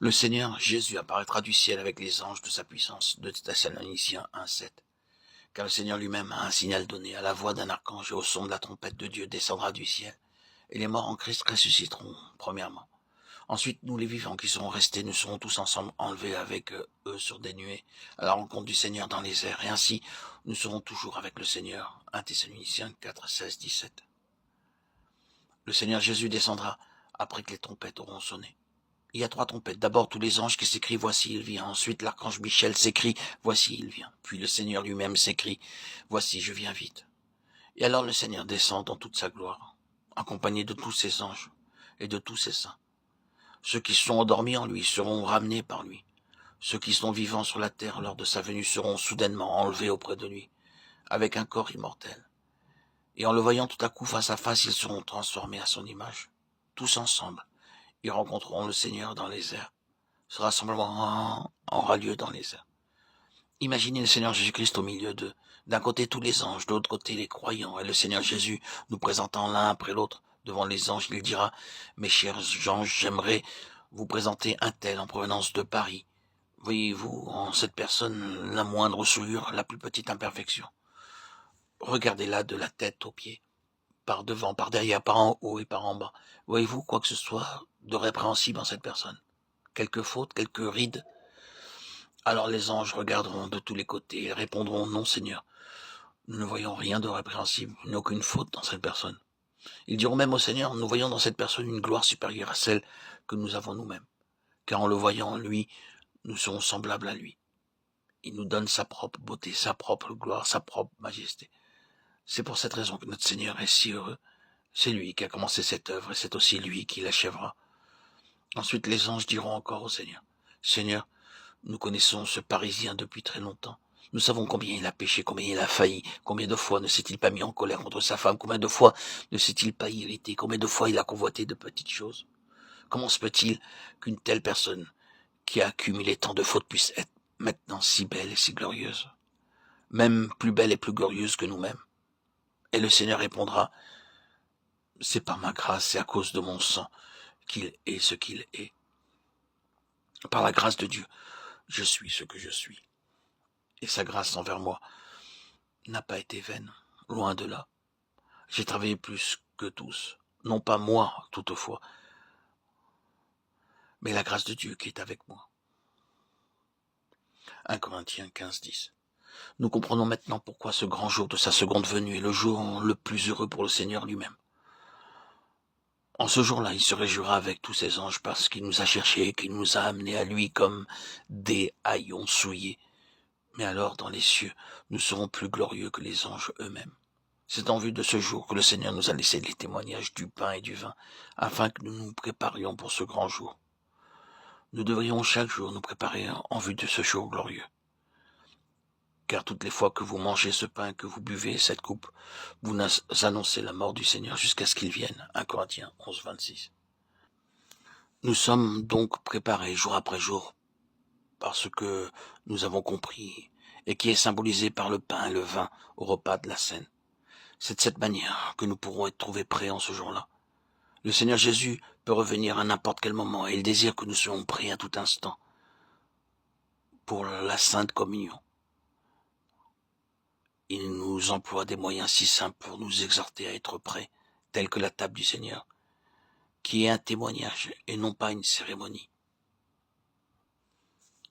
Le Seigneur Jésus apparaîtra du ciel avec les anges de sa puissance, de Thessaloniciens 1:7. Car le Seigneur lui-même a un signal donné, à la voix d'un archange et au son de la trompette de Dieu descendra du ciel, et les morts en Christ ressusciteront, premièrement. Ensuite, nous les vivants qui serons restés, nous serons tous ensemble enlevés avec eux sur des nuées, à la rencontre du Seigneur dans les airs, et ainsi nous serons toujours avec le Seigneur. 1 Thessaloniciens 4:16-17. Le Seigneur Jésus descendra après que les trompettes auront sonné. Il y a 3 trompettes. D'abord tous les anges qui s'écrient « Voici, il vient ». Ensuite l'archange Michel s'écrie « Voici, il vient ». Puis le Seigneur lui-même s'écrie « Voici, je viens vite ». Et alors le Seigneur descend dans toute sa gloire, accompagné de tous ses anges et de tous ses saints. Ceux qui sont endormis en lui seront ramenés par lui. Ceux qui sont vivants sur la terre lors de sa venue seront soudainement enlevés auprès de lui, avec un corps immortel. Et en le voyant tout à coup face à face, ils seront transformés à son image. Tous ensemble, ils rencontreront le Seigneur dans les airs. Ce rassemblement aura lieu dans les airs. Imaginez le Seigneur Jésus-Christ au milieu d'eux. D'un côté tous les anges, de l'autre côté les croyants, et le Seigneur Jésus nous présentant l'un après l'autre devant les anges, il dira « Mes chers anges, j'aimerais vous présenter un tel en provenance de Paris. Voyez-vous en cette personne la moindre souillure, la plus petite imperfection. Regardez-la de la tête aux pieds, par devant, par derrière, par en haut et par en bas. Voyez-vous quoi que ce soit de répréhensible en cette personne? Quelques fautes, quelques rides? Alors les anges regarderont de tous les côtés et répondront « Non, Seigneur, nous ne voyons rien de répréhensible, il n'y a aucune faute dans cette personne. » Ils diront même au Seigneur « Nous voyons dans cette personne une gloire supérieure à celle que nous avons nous-mêmes, car en le voyant en lui, nous serons semblables à lui. Il nous donne sa propre beauté, sa propre gloire, sa propre majesté. » C'est pour cette raison que notre Seigneur est si heureux. C'est lui qui a commencé cette œuvre et c'est aussi lui qui l'achèvera. Ensuite les anges diront encore au Seigneur « Seigneur, nous connaissons ce Parisien depuis très longtemps. Nous savons combien il a péché, combien il a failli, combien de fois ne s'est-il pas mis en colère contre sa femme, combien de fois ne s'est-il pas irrité, combien de fois il a convoité de petites choses. Comment se peut-il qu'une telle personne qui a accumulé tant de fautes puisse être maintenant si belle et si glorieuse, même plus belle et plus glorieuse que nous-mêmes? » Et le Seigneur répondra « C'est par ma grâce, c'est à cause de mon sang qu'il est ce qu'il est. Par la grâce de Dieu, je suis ce que je suis. Et sa grâce envers moi n'a pas été vaine, loin de là. J'ai travaillé plus que tous, non pas moi toutefois, mais la grâce de Dieu qui est avec moi. 1 Corinthiens 15:10. Nous comprenons maintenant pourquoi ce grand jour de sa seconde venue est le jour le plus heureux pour le Seigneur lui-même. En ce jour-là, il se réjouira avec tous ses anges parce qu'il nous a cherchés et qu'il nous a amenés à lui comme des haillons souillés. Mais alors, dans les cieux, nous serons plus glorieux que les anges eux-mêmes. C'est en vue de ce jour que le Seigneur nous a laissé les témoignages du pain et du vin, afin que nous nous préparions pour ce grand jour. Nous devrions chaque jour nous préparer en vue de ce jour glorieux. Car toutes les fois que vous mangez ce pain, que vous buvez cette coupe, vous annoncez la mort du Seigneur jusqu'à ce qu'il vienne. 1 Corinthiens 11:26. Nous sommes donc préparés jour après jour par ce que nous avons compris et qui est symbolisé par le pain et le vin au repas de la Cène. C'est de cette manière que nous pourrons être trouvés prêts en ce jour-là. Le Seigneur Jésus peut revenir à n'importe quel moment et il désire que nous soyons prêts à tout instant pour la Sainte Communion. Il nous emploie des moyens si simples pour nous exhorter à être prêts, tels que la table du Seigneur, qui est un témoignage et non pas une cérémonie.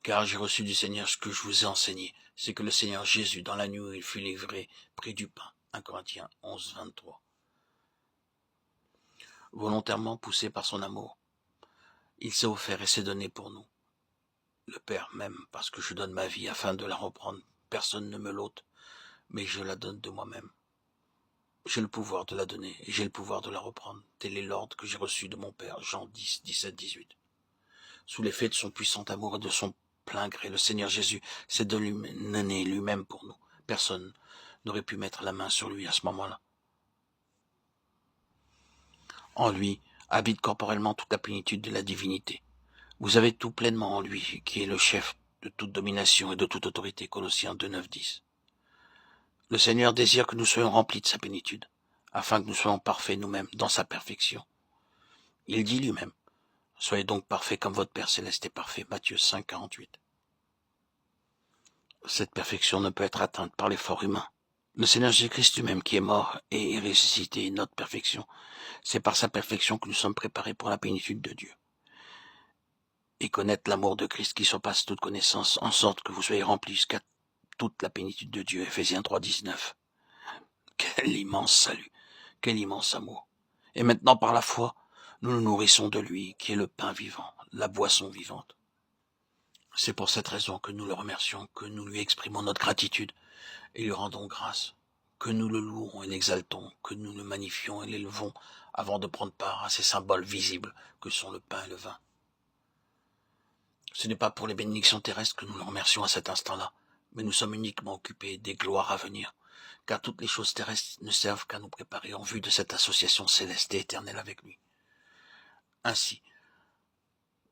Car j'ai reçu du Seigneur ce que je vous ai enseigné, c'est que le Seigneur Jésus, dans la nuit où il fut livré, prit du pain. 1 Corinthiens 11:23. Volontairement poussé par son amour, il s'est offert et s'est donné pour nous. Le Père m'aime parce que je donne ma vie afin de la reprendre. Personne ne me l'ôte, mais je la donne de moi-même. J'ai le pouvoir de la donner et j'ai le pouvoir de la reprendre. Tel est l'ordre que j'ai reçu de mon Père. Jean 10, 17, 18. Sous l'effet de son puissant amour et de son plein gré, le Seigneur Jésus s'est donné lui-même pour nous. Personne n'aurait pu mettre la main sur lui à ce moment-là. En lui habite corporellement toute la plénitude de la divinité. Vous avez tout pleinement en lui, qui est le chef de toute domination et de toute autorité. Colossiens 2, 9, 10. Le Seigneur désire que nous soyons remplis de sa plénitude, afin que nous soyons parfaits nous-mêmes dans sa perfection. Il dit lui-même, Soyez donc parfaits comme votre Père Céleste est parfait. Matthieu 5, 48. Cette perfection ne peut être atteinte par l'effort humain. Le Seigneur Jésus-Christ lui-même qui est mort et est ressuscité est notre perfection. C'est par sa perfection que nous sommes préparés pour la plénitude de Dieu. Et connaître l'amour de Christ qui surpasse toute connaissance, en sorte que vous soyez remplis jusqu'à toute la plénitude de Dieu. Ephésiens 3, 19. Quel immense salut, quel immense amour. Et maintenant, par la foi, nous nous nourrissons de lui, qui est le pain vivant, la boisson vivante. C'est pour cette raison que nous le remercions, que nous lui exprimons notre gratitude et lui rendons grâce, que nous le louons et l'exaltons, que nous le magnifions et l'élevons avant de prendre part à ces symboles visibles que sont le pain et le vin. Ce n'est pas pour les bénédictions terrestres que nous le remercions à cet instant-là, mais nous sommes uniquement occupés des gloires à venir, car toutes les choses terrestres ne servent qu'à nous préparer en vue de cette association céleste et éternelle avec lui. Ainsi,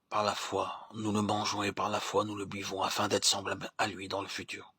par la foi, nous le mangeons et par la foi, nous le buvons afin d'être semblables à lui dans le futur.